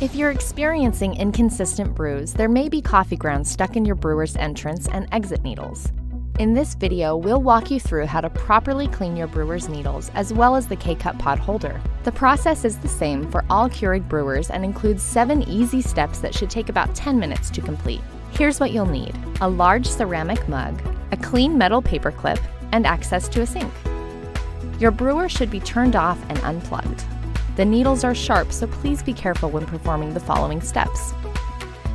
If you're experiencing inconsistent brews, there may be coffee grounds stuck in your brewer's entrance and exit needles. In this video, we'll walk you through how to properly clean your brewer's needles as well as the K-Cup pod holder. The process is the same for all Keurig brewers and includes 7 easy steps that should take about 10 minutes to complete. Here's what you'll need: a large ceramic mug, a clean metal paper clip, and access to a sink. Your brewer should be turned off and unplugged. The needles are sharp, so please be careful when performing the following steps.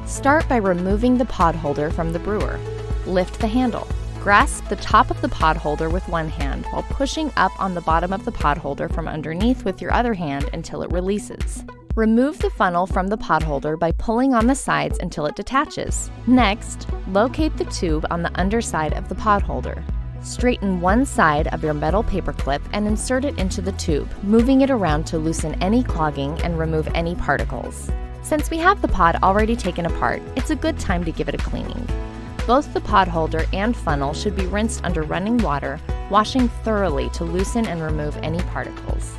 Start by removing the pod holder from the brewer. Lift the handle. Grasp the top of the pod holder with one hand while pushing up on the bottom of the pod holder from underneath with your other hand until it releases. Remove the funnel from the pod holder by pulling on the sides until it detaches. Next, locate the tube on the underside of the pod holder. Straighten one side of your metal paper clip and insert it into the tube, moving it around to loosen any clogging and remove any particles. Since we have the pod already taken apart, it's a good time to give it a cleaning. Both the pod holder and funnel should be rinsed under running water, washing thoroughly to loosen and remove any particles.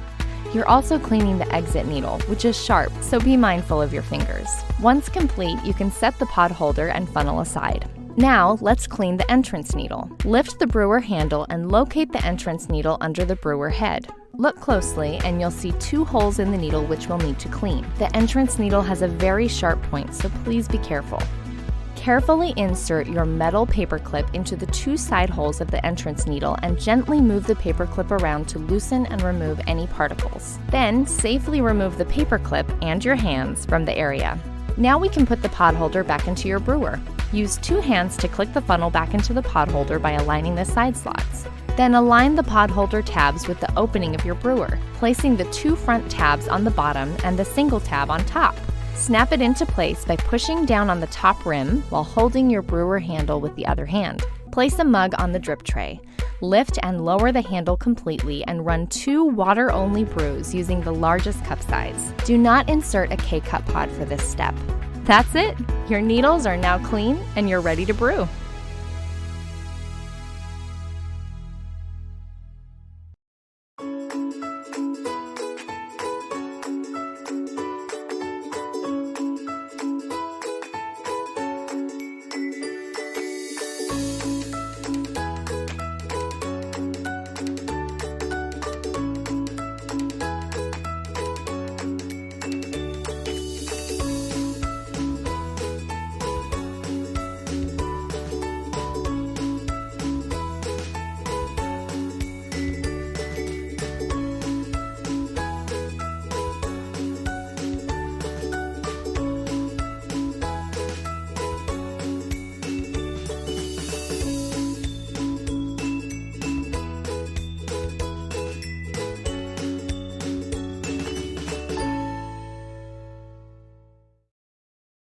You're also cleaning the exit needle, which is sharp, so be mindful of your fingers. Once complete, you can set the pod holder and funnel aside. Now, let's clean the entrance needle. Lift the brewer handle and locate the entrance needle under the brewer head. Look closely and you'll see 2 holes in the needle which we'll need to clean. The entrance needle has a very sharp point, so please be careful. Carefully insert your metal paper clip into the 2 side holes of the entrance needle and gently move the paper clip around to loosen and remove any particles. Then, safely remove the paper clip and your hands from the area. Now we can put the pod holder back into your brewer. Use 2 hands to click the funnel back into the pod holder by aligning the side slots. Then align the pod holder tabs with the opening of your brewer, placing the 2 front tabs on the bottom and the single tab on top. Snap it into place by pushing down on the top rim while holding your brewer handle with the other hand. Place a mug on the drip tray. Lift and lower the handle completely and run 2 water-only brews using the largest cup size. Do not insert a K-Cup pod for this step. That's it! Your needles are now clean and you're ready to brew.